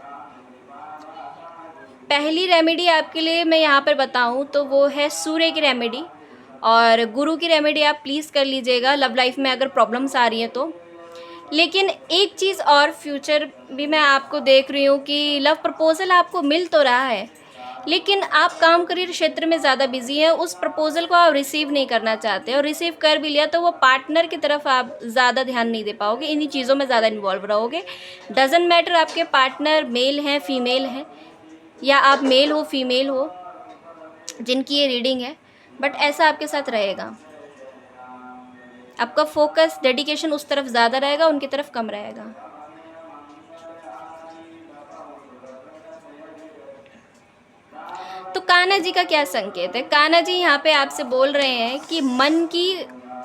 A: पहली रेमेडी आपके लिए मैं यहाँ पर बताऊँ तो वो है सूर्य की रेमेडी, और गुरु की रेमेडी आप प्लीज़ कर लीजिएगा लव लाइफ में अगर प्रॉब्लम्स आ रही हैं तो। लेकिन एक चीज़ और, फ्यूचर भी मैं आपको देख रही हूँ कि लव प्रपोज़ल आपको मिल तो रहा है, लेकिन आप काम करियर क्षेत्र में ज़्यादा बिजी हैं, उस प्रपोज़ल को आप रिसीव नहीं करना चाहते, और रिसीव कर भी लिया तो वो पार्टनर की तरफ आप ज़्यादा ध्यान नहीं दे पाओगे, इन्हीं चीज़ों में ज़्यादा इन्वॉल्व रहोगे। डज़न्ट मैटर आपके पार्टनर मेल हैं फीमेल हैं, या आप मेल हो फीमेल हो जिनकी ये रीडिंग है, बट ऐसा आपके साथ रहेगा। आपका फोकस, डेडिकेशन उस तरफ ज़्यादा रहेगा, उनकी तरफ कम रहेगा। तो कान्हा जी का क्या संकेत है? कान्हा जी यहाँ पे आपसे बोल रहे हैं कि मन की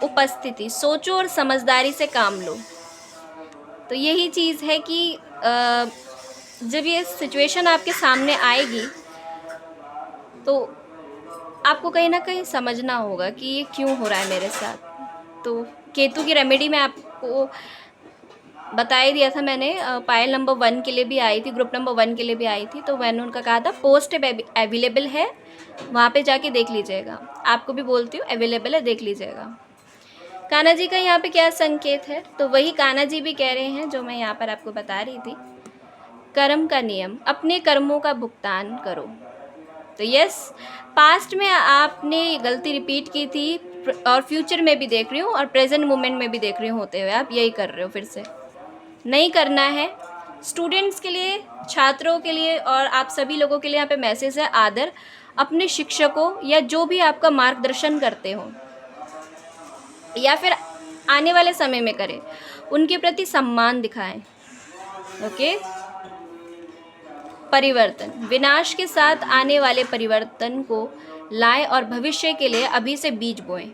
A: उपस्थिति, सोचो और समझदारी से काम लो। तो यही चीज़ है कि जब ये सिचुएशन आपके सामने आएगी तो आपको कहीं ना कहीं समझना होगा कि ये क्यों हो रहा है मेरे साथ। तो केतु की रेमेडी में आपको बता ही दिया था मैंने, पायल नंबर 1 के लिए भी आई थी, ग्रुप नंबर 1 के लिए भी आई थी, तो मैंने उनका कहा था पोस्ट अवेलेबल है, वहाँ पे जाके देख लीजिएगा। आपको भी बोलती हूँ अवेलेबल है, देख लीजिएगा। कान्हा जी का यहाँ पे क्या संकेत है, तो वही कान्हा जी भी कह रहे हैं जो मैं यहाँ पर आपको बता रही थी, कर्म का नियम, अपने कर्मों का भुगतान करो। तो यस, पास्ट में आपने गलती रिपीट की थी और फ्यूचर में भी देख रही हूँ और प्रेजेंट मोमेंट में भी देख रही हूँ होते हुए आप यही कर रहे हो, फिर से नहीं करना है। स्टूडेंट्स के लिए, छात्रों के लिए और आप सभी लोगों के लिए यहाँ पे मैसेज है, आदर, अपने शिक्षकों या जो भी आपका मार्गदर्शन करते हो या फिर आने वाले समय में करें, उनके प्रति सम्मान दिखाएं। ओके। परिवर्तन, विनाश के साथ आने वाले परिवर्तन को लाए और भविष्य के लिए अभी से बीज बोएं।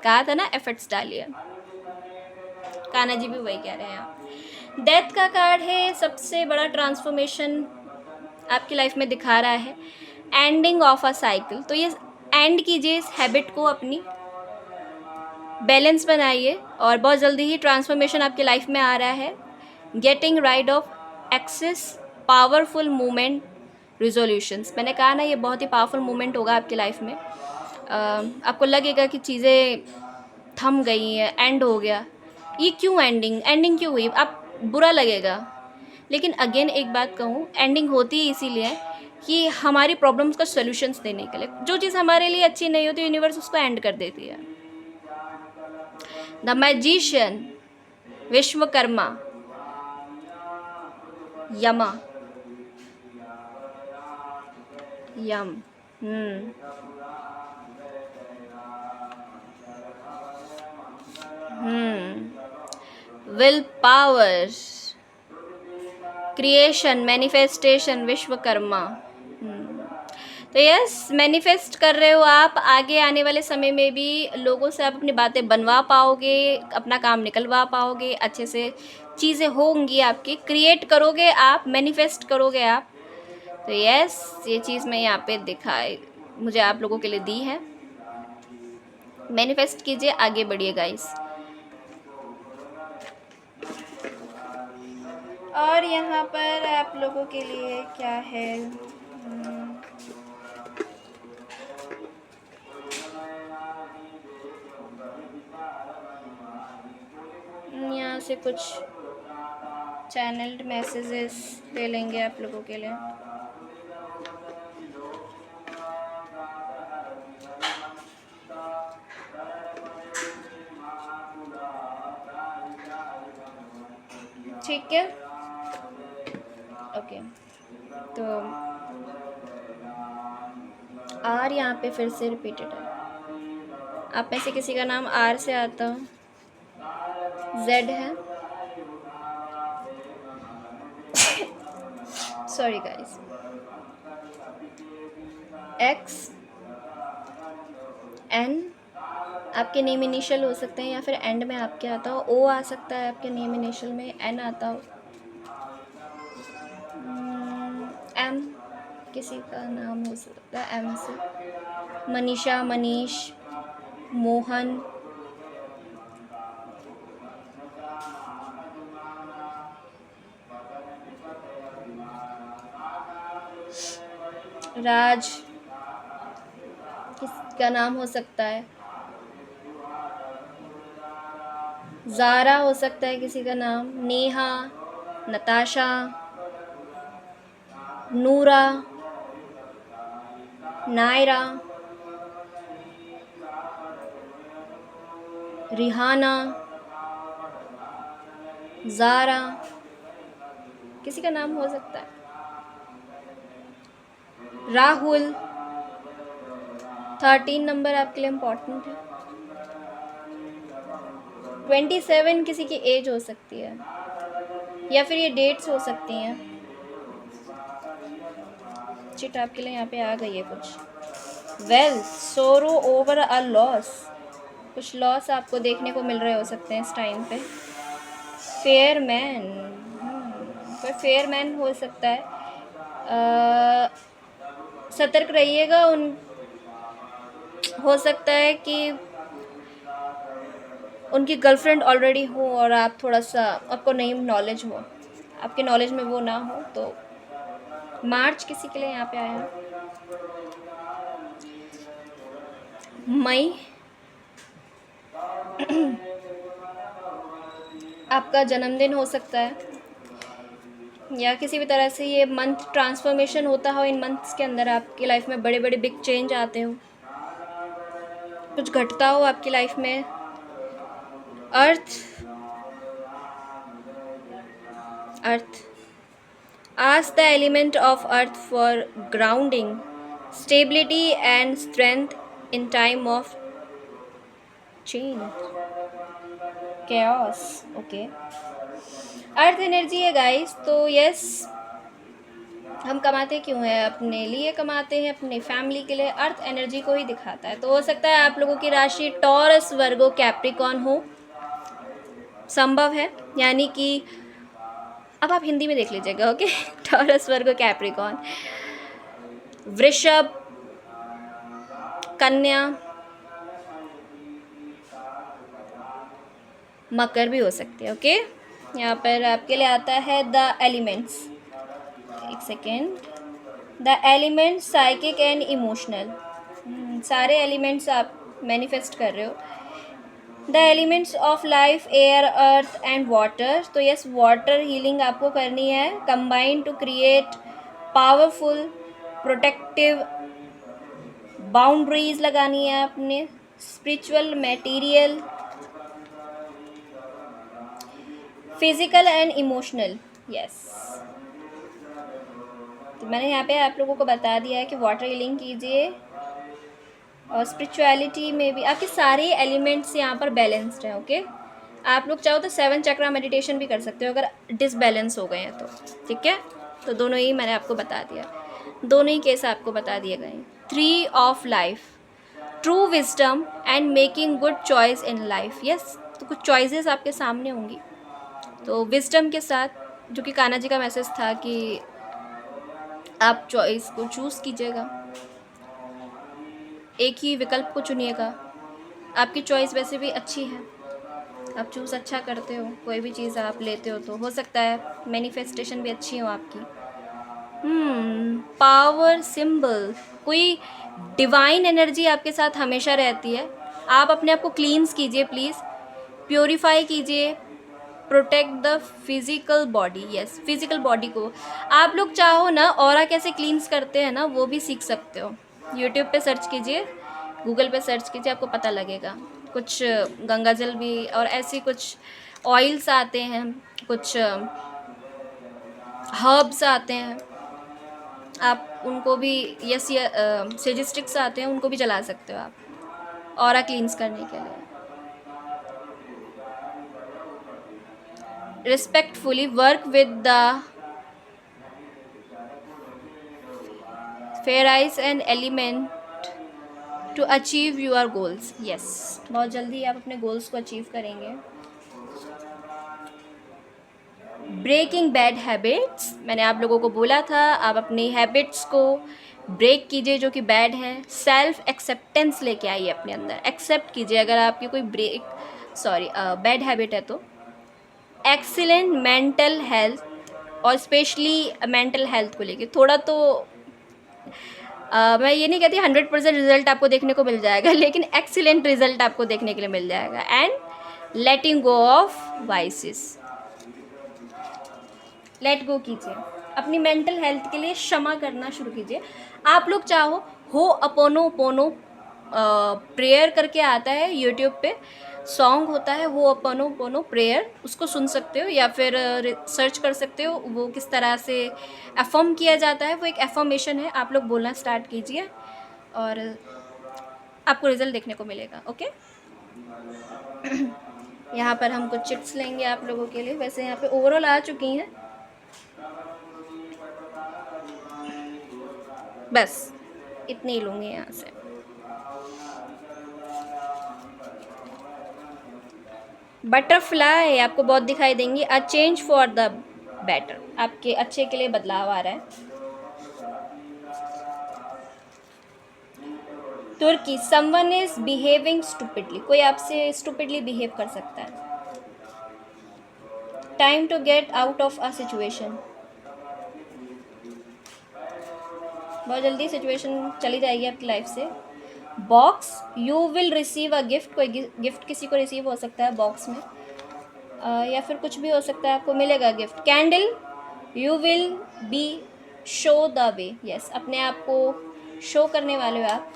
A: कहा था ना, एफर्ट्स डालिए। कान्हा जी भी वही कह रहे हैं आप। डेथ का कार्ड है, सबसे बड़ा ट्रांसफॉर्मेशन आपकी लाइफ में दिखा रहा है, एंडिंग ऑफ अ साइकिल। तो ये एंड कीजिए इस हैबिट को, अपनी बैलेंस बनाइए और बहुत जल्दी ही ट्रांसफॉर्मेशन आपकी लाइफ में आ रहा है। Getting rid of excess, powerful movement, resolutions. मैंने कहा ना, ये बहुत ही पावरफुल मूवमेंट होगा आपकी लाइफ में। आपको लगेगा कि चीज़ें थम गई हैं, एंड हो गया। ये क्यों एंडिंग क्यों हुई, आप बुरा लगेगा। लेकिन अगेन एक बात कहूँ, एंडिंग होती है इसीलिए कि हमारी प्रॉब्लम्स का सोल्यूशंस देने के लिए। जो चीज़ हमारे लिए अच्छी नहीं होती, यूनिवर्स उसको एंड कर देती है। The magician, Vishwakarma, Yama, Yama, will power, creation, manifestation, Vishwakarma. तो यस, मैनिफेस्ट कर रहे हो आप। आगे आने वाले समय में भी लोगों से आप अपनी बातें बनवा पाओगे, अपना काम निकलवा पाओगे, अच्छे से चीज़ें होंगी आपकी, क्रिएट करोगे आप, मैनिफेस्ट करोगे आप। तो यस, ये चीज़ मैं यहाँ पे दिखाई, मुझे आप लोगों के लिए दी है। मैनिफेस्ट कीजिए, आगे बढ़िए गाइस। और यहाँ पर आप लोगों के लिए क्या है, यहाँ से कुछ चैनल्ड मैसेजेस ले लेंगे आप लोगों के लिए। ठीक है, ओके। तो आर यहाँ पे फिर से रिपीटेड है। आप में से किसी का नाम आर से आता हो, जेड है, सॉरी गाइस, एक्स, एन आपके नेम इनिशियल हो सकते हैं, या फिर एंड में आपके आता हो। ओ आ सकता है आपके नेम इनिशियल में, एन आता हो, एम किसी का नाम हो सकता है एम से, मनीषा, मनीष, मोहन, राज किसका नाम हो सकता है, ज़ारा हो सकता है किसी का नाम, नेहा, नताशा, नूरा, नायरा, रिहाना, ज़ारा किसी का नाम हो सकता है, राहुल। 13 नंबर आपके लिए इम्पोर्टेंट है। 27 किसी की एज हो सकती है, या फिर ये डेट्स हो सकती हैं। चिट आपके लिए यहाँ पे आ गई है कुछ। वेल्थ, सोरो ओवर अ लॉस, कुछ लॉस आपको देखने को मिल रहे हो सकते हैं इस टाइम पे। फेयर मैन, कोई फेयर मैन हो सकता है। सतर्क रहिएगा, हो सकता है कि उनकी गर्लफ्रेंड ऑलरेडी हो और आप थोड़ा सा, आपको नई नॉलेज हो, आपके नॉलेज में वो ना हो। तो मार्च किसी के लिए यहाँ पे आया है। मई आपका जन्मदिन हो सकता है, या किसी भी तरह से ये मंथ ट्रांसफॉर्मेशन होता हो। इन मंथ्स के अंदर आपकी लाइफ में बड़े बड़े बिग चेंज आते हो, कुछ घटता हो आपकी लाइफ में। अर्थ ask the element of earth for grounding, stability and strength in time of change, chaos. Okay, earth energy है गाइस, तो यस, हम कमाते क्यों हैं? अपने लिए कमाते हैं, अपनी फैमिली के लिए। अर्थ एनर्जी को ही दिखाता है। तो हो सकता है आप लोगों की राशि टॉरस, वर्गो, कैप्रिकॉन हो, संभव है। यानी कि अब आप हिंदी में देख लीजिएगा, ओके। टॉरस, वर्गो, कैप्रिकॉन, वृषभ, कन्या, मकर भी हो सकते हैं, ओके। यहाँ पर आपके लिए आता है द एलिमेंट्स, एक second, the element psychic and emotional, सारे एलिमेंट्स आप मैनिफेस्ट कर रहे हो। The elements of life, air, earth and water, तो यस, वाटर हीलिंग आपको करनी है। Combine to create powerful protective boundaries लगानी है अपने। Spiritual, material, physical and emotional, yes. तो मैंने यहाँ पे आप लोगों को बता दिया है कि वाटर हीलिंग कीजिए, और स्पिरिचुअलिटी में भी आपके सारे एलिमेंट्स यहाँ पर बैलेंस्ड हैं, ओके। आप लोग चाहो तो 7 चक्रा मेडिटेशन भी कर सकते हो अगर डिसबैलेंस हो गए हैं तो, ठीक है। तो दोनों ही मैंने आपको बता दिया, दोनों ही केस आपको बता दिए गए। 3 of life, true wisdom and making good choice in life, yes. तो कुछ चॉइसेस आपके सामने होंगी, तो विजडम के साथ, जो कि कान्हा जी का मैसेज था कि आप चॉइस को चूज़ कीजिएगा, एक ही विकल्प को चुनिएगा। आपकी चॉइस वैसे भी अच्छी है, आप चूज़ अच्छा करते हो, कोई भी चीज़ आप लेते हो तो हो सकता है मैनिफेस्टेशन भी अच्छी हो आपकी। पावर सिंबल, कोई डिवाइन एनर्जी आपके साथ हमेशा रहती है। आप अपने आप को क्लींस कीजिए प्लीज़, प्योरीफाई कीजिए, protect the physical body, yes, physical body को। आप लोग चाहो ना ऑरा कैसे क्लींस करते हैं ना, वो भी सीख सकते हो। यूट्यूब पे सर्च कीजिए, गूगल पे सर्च कीजिए, आपको पता लगेगा। कुछ गंगा जल भी और ऐसी कुछ ऑयल्स आते हैं, कुछ हर्ब्स आते हैं, आप उनको भी, यस, सेज स्टिक्स आते हैं, उनको भी जला सकते हो आप ऑरा क्लींस करने के लिए। Respectfully work with the fairies and element to achieve your goals, yes. बहुत जल्दी आप अपने गोल्स को अचीव करेंगे। ब्रेकिंग बैड हैबिट्स, मैंने आप लोगों को बोला था आप अपनी हैबिट्स को ब्रेक कीजिए जो कि बैड है। सेल्फ एक्सेप्टेंस लेके आइए अपने अंदर, एक्सेप्ट कीजिए अगर आपकी कोई बैड हैबिट है तो। एक्सीलेंट मेंटल हेल्थ, और स्पेशली मेंटल हेल्थ को लेके थोड़ा तो मैं ये नहीं कहती 100% रिजल्ट आपको देखने को मिल जाएगा, लेकिन एक्सीलेंट रिजल्ट आपको देखने के लिए मिल जाएगा। And letting go of vices, let go कीजिए, अपनी मेंटल हेल्थ के लिए क्षमा करना शुरू कीजिए। आप लोग चाहो हो अपोनो पोनो प्रेयर करके आता है यूट्यूब पे, सॉन्ग होता है वो अपोनो पोनो प्रेयर, उसको सुन सकते हो या फिर सर्च कर सकते हो वो किस तरह से एफर्म किया जाता है। वो एक एफर्मेशन है, आप लोग बोलना स्टार्ट कीजिए और आपको रिजल्ट देखने को मिलेगा, ओके। यहाँ पर हम कुछ चिट्स लेंगे आप लोगों के लिए, वैसे यहाँ पे ओवरऑल आ चुकी हैं, बस इतनी ही लूँगी यहाँ से। बटरफ्लाई आपको बहुत दिखाई देंगी। A change for the better, आपके अच्छे के लिए बदलाव आ रहा है। तुर्की, समवन इज बिहेविंग स्टूपिडली, कोई आपसे स्टूपिडली बिहेव कर सकता है। Time to get out of a situation, बहुत जल्दी सिचुएशन चली जाएगी आपकी लाइफ से। Box, you will receive a gift, कोई गिफ्ट किसी को रिसीव हो सकता है बॉक्स में, या फिर कुछ भी हो सकता है, आपको मिलेगा gift. Candle, you will be show the way, yes, अपने आप को शो करने वाले हो आप,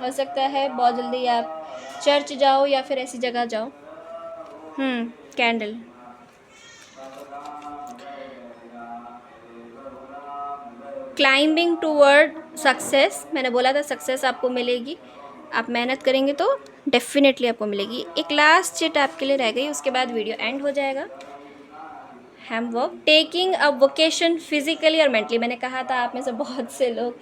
A: हो सकता है बहुत जल्दी आप चर्च जाओ या फिर ऐसी जगह जाओ। कैंडल। क्लाइंबिंग टूवर्ड सक्सेस, मैंने बोला था सक्सेस आपको मिलेगी, आप मेहनत करेंगे तो डेफिनेटली आपको मिलेगी। एक लास्ट चिट आपके लिए रह गई, उसके बाद वीडियो एंड हो जाएगा। हैम work taking a vacation physically और मेंटली। मैंने कहा था आप में से बहुत से लोग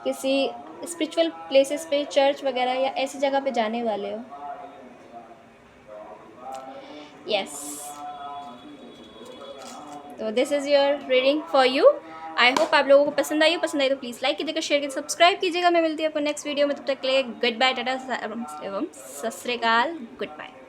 A: किसी स्पिरिचुअल प्लेसेस पे, चर्च वगैरह या ऐसी जगह पे जाने वाले हो। यस, तो this is your reading for you. I hope आप लोगों को पसंद आई हो। पसंद आई तो प्लीज़ लाइक कीजिएगा, शेयर कीजिए, सब्सक्राइब कीजिएगा। मैं मिलती हूँ आपको नेक्स्ट वीडियो में। तब तक के लिए गुड बाय, टाटा एवं सत श्री अकाल, गुड बाय।